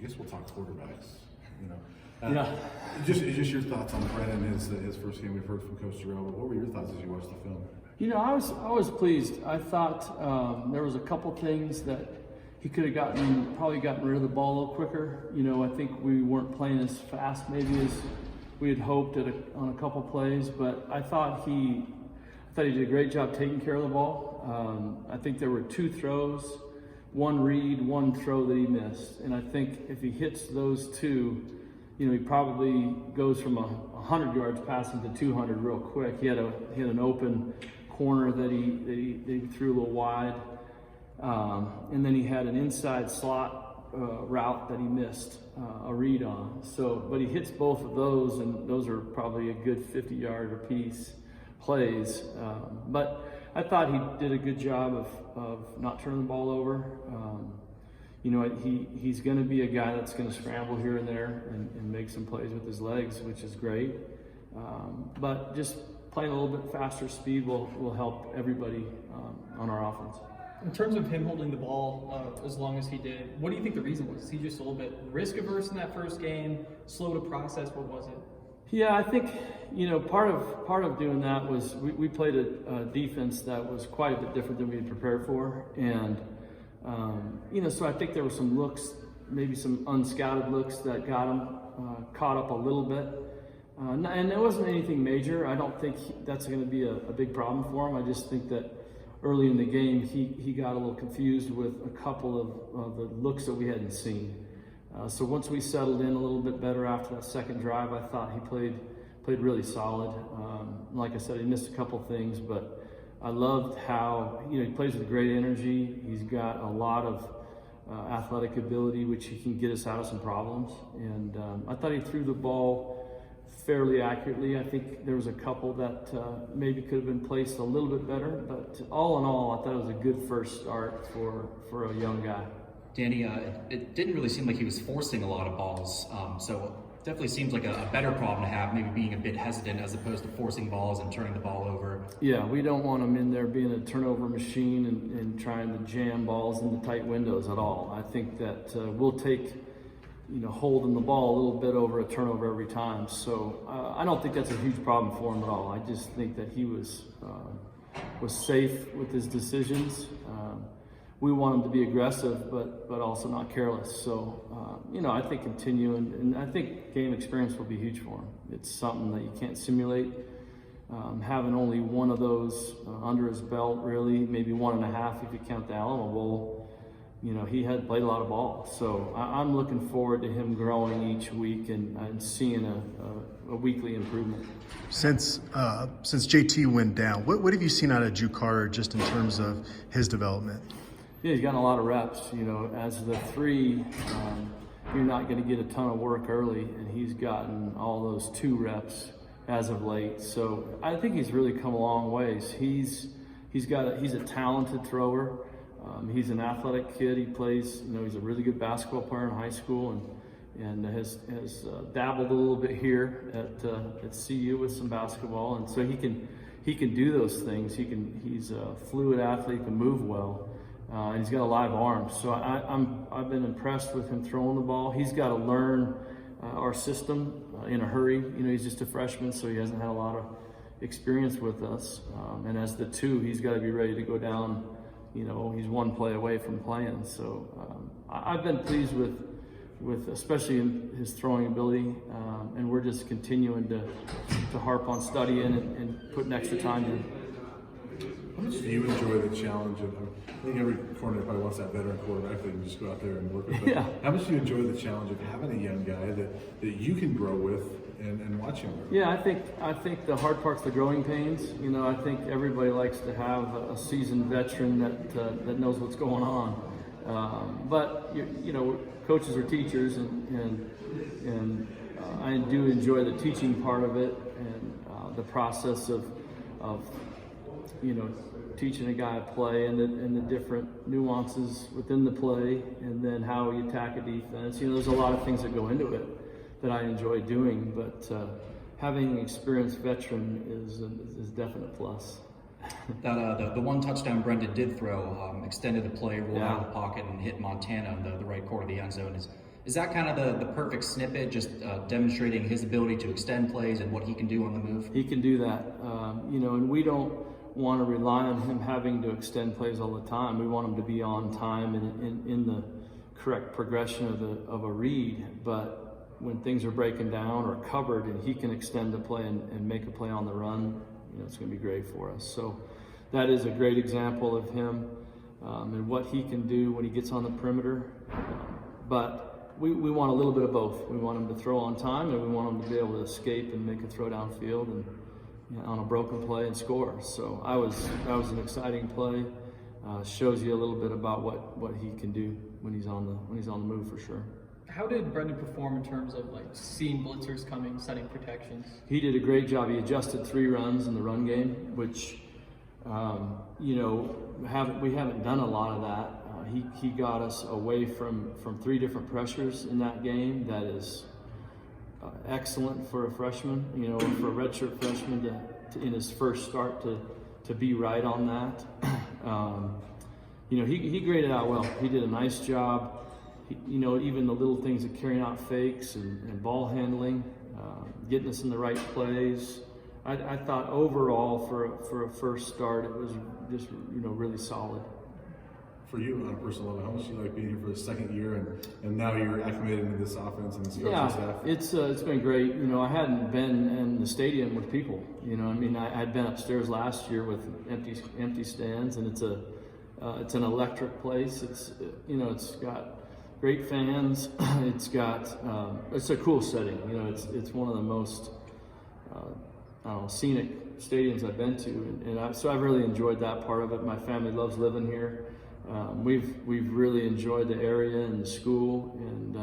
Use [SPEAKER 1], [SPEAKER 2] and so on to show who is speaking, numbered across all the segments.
[SPEAKER 1] guess we'll talk quarterbacks.
[SPEAKER 2] Yeah.
[SPEAKER 1] Just your thoughts on Brennan, his first game. We've heard from Coach Terrell, but what were your thoughts as you watched the film?
[SPEAKER 2] I was pleased. I thought there was a couple things that he could have probably gotten rid of the ball a little quicker. I think we weren't playing as fast maybe as we had hoped on a couple plays, but I thought he did a great job taking care of the ball. I think there were 2 throws, 1 read, 1 throw that he missed, and I think if he hits those 2, he probably goes from 100 yards passing to 200 real quick. He had an open corner that he threw a little wide, and then he had an inside slot route that he missed a read on. So, but he hits both of those, and those are probably a good 50-yard apiece plays. But I thought he did a good job of not turning the ball over. He's going to be a guy that's going to scramble here and there and make some plays with his legs, which is great. But just playing a little bit faster speed will help everybody on our offense.
[SPEAKER 3] In terms of him holding the ball as long as he did, what do you think the reason was? Is he just a little bit risk averse in that first game, slow to process? What was it?
[SPEAKER 2] Yeah, I think part of doing that was we played a defense that was quite a bit different than we had prepared for, and so I think there were some looks, maybe some unscouted looks that got him caught up a little bit. And it wasn't anything major. I don't think that's going to be a big problem for him. I just think that early in the game he got a little confused with a couple of the looks that we hadn't seen. So once we settled in a little bit better after that second drive, I thought he played really solid. Like I said, he missed a couple things, but I loved how he plays with great energy. He's got a lot of athletic ability, which he can get us out of some problems. And I thought he threw the ball fairly accurately. I think there was a couple that maybe could have been placed a little bit better, but all in all, I thought it was a good first start for a young guy.
[SPEAKER 4] Danny, it didn't really seem like he was forcing a lot of balls, so definitely seems like a better problem to have, maybe being a bit hesitant as opposed to forcing balls and turning the ball over.
[SPEAKER 2] Yeah, we don't want him in there being a turnover machine and trying to jam balls into tight windows at all. I think that we'll take holding the ball a little bit over a turnover every time. So I don't think that's a huge problem for him at all. I just think that he was safe with his decisions. We want him to be aggressive, but also not careless. So, I think continuing, and I think game experience will be huge for him. It's something that you can't simulate. Having only one of those under his belt, really, maybe 1.5 if you count the Alamo Bowl, he had played a lot of ball. So I'm looking forward to him growing each week and seeing a weekly improvement.
[SPEAKER 5] Since JT went down, what have you seen out of Drew Carter just in terms of his development?
[SPEAKER 2] Yeah, he's gotten a lot of reps. As the 3, you're not going to get a ton of work early, and he's gotten all those 2 reps as of late. So I think he's really come a long ways. He's a talented thrower. He's an athletic kid. He plays. He's a really good basketball player in high school, and has dabbled a little bit here at CU with some basketball, and so he can do those things. He's a fluid athlete. He can move well. And he's got a live arm, so I've been impressed with him throwing the ball. He's got to learn our system in a hurry. He's just a freshman, so he hasn't had a lot of experience with us. And as the 2, he's got to be ready to go down. He's 1 play away from playing. So I've been pleased with especially in his throwing ability, and we're just continuing to harp on studying and putting extra time in.
[SPEAKER 1] How much do you enjoy the challenge of, I think every coordinator probably wants that veteran quarterback that can just go out there and work with.
[SPEAKER 2] Yeah. How
[SPEAKER 1] much do you enjoy the challenge of having a young guy that you can grow with and watch him grow?
[SPEAKER 2] Yeah, I think the hard part's the growing pains. I think everybody likes to have a seasoned veteran that knows what's going on. But coaches are teachers, and I do enjoy the teaching part of it and the process of teaching a guy to play and the different nuances within the play, and then how you attack a defense. There's a lot of things that go into it that I enjoy doing, but having an experienced veteran is a definite plus.
[SPEAKER 4] The 1 touchdown Brendan did throw extended the play, rolled out of the pocket, and hit Montana in the right corner of the end zone. Is that kind of the perfect snippet, just demonstrating his ability to extend plays and what he can do on the move?
[SPEAKER 2] He can do that, and we don't want to rely on him having to extend plays all the time. We want him to be on time and in the correct progression of a read. But when things are breaking down or covered and he can extend the play and make a play on the run, it's going to be great for us. So that is a great example of him and what he can do when he gets on the perimeter. But we want a little bit of both. We want him to throw on time, and we want him to be able to escape and make a throw downfield and on a broken play and score. So that was an exciting play. Shows you a little bit about what he can do when he's on the move, for sure.
[SPEAKER 3] How did Brendan perform in terms of like seeing blitzers coming, setting protections?
[SPEAKER 2] He did a great job. He adjusted 3 runs in the run game, which we haven't done a lot of that. He got us away from 3 different pressures in that game. That is excellent for a freshman, for a redshirt freshman to in his first start to be right on that. He graded out well. He did a nice job. Even the little things of carrying out fakes and ball handling, getting us in the right plays. I thought overall for a first start, it was just really solid.
[SPEAKER 1] For you on a personal level, how much do you like being here for the second year and now you're acclimated into this offense and this coaching staff?
[SPEAKER 2] It's been great. I hadn't been in the stadium with people. I'd been upstairs last year with empty stands, and it's an electric place. It's got great fans. It's a cool setting. It's one of the most scenic stadiums I've been to, so I've really enjoyed that part of it. My family loves living here. We've really enjoyed the area and the school, and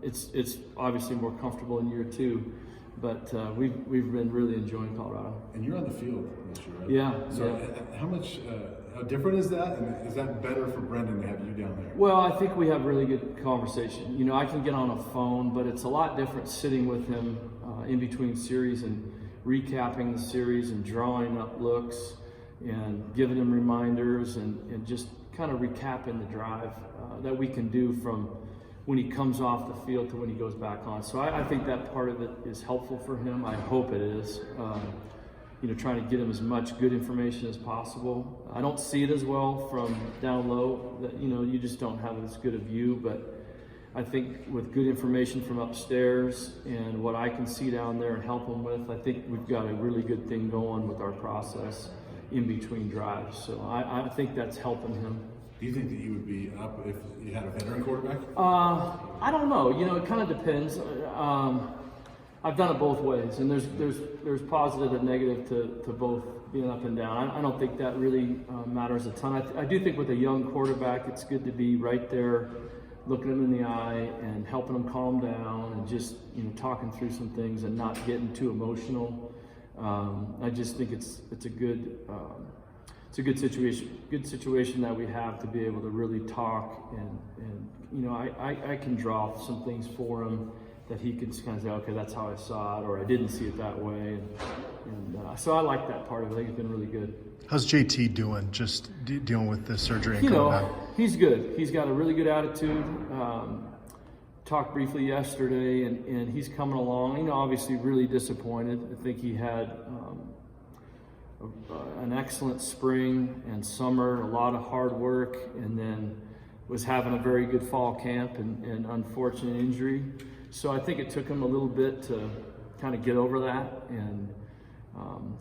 [SPEAKER 2] it's obviously more comfortable in year 2, but we've been really enjoying Colorado.
[SPEAKER 1] And you're on the field this year, right?
[SPEAKER 2] Yeah.
[SPEAKER 1] So how different is that? And is that better for Brendan to have you down there?
[SPEAKER 2] Well, I think we have really good conversation. I can get on a phone, but it's a lot different sitting with him in between series and recapping the series and drawing up looks and giving him reminders and just kind of recapping the drive that we can do from when he comes off the field to when he goes back on. So I think that part of it is helpful for him. I hope it is. Trying to get him as much good information as possible. I don't see it as well from down low. That you just don't have as good a view. But I think with good information from upstairs and what I can see down there and help him with, I think we've got a really good thing going with our process in between drives. So I think that's helping him.
[SPEAKER 1] Do you think that you would be up if you had a veteran quarterback?
[SPEAKER 2] I don't know. It kind of depends. I've done it both ways, and there's positive and negative to both being up and down. I don't think that really matters a ton. I do think with a young quarterback, it's good to be right there, looking him in the eye and helping him calm down and just talking through some things and not getting too emotional. I just think it's a good situation that we have to be able to really talk and I can draw some things for him that he can kind of say, okay, that's how I saw it, or I didn't see it that way, and so I like that part of it. I think it's been really good.
[SPEAKER 5] How's JT doing? Just dealing with the surgery and coming back?
[SPEAKER 2] He's good. He's got a really good attitude. Talked briefly yesterday, and he's coming along. Obviously really disappointed. I think he had an excellent spring and summer, a lot of hard work, and then was having a very good fall camp and unfortunate injury. So I think it took him a little bit to kind of get over that and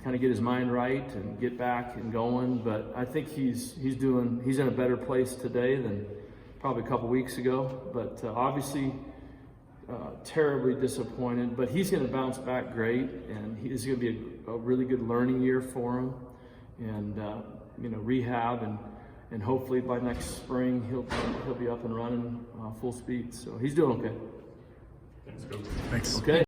[SPEAKER 2] kind of get his mind right and get back and going. But I think he's in a better place today than probably a couple weeks ago. But obviously terribly disappointed. But he's going to bounce back great, and it's going to be a really good learning year for him. And rehab and hopefully by next spring he'll be up and running full speed. So he's doing okay.
[SPEAKER 1] Thanks, Coach.
[SPEAKER 5] Thanks.
[SPEAKER 2] Okay.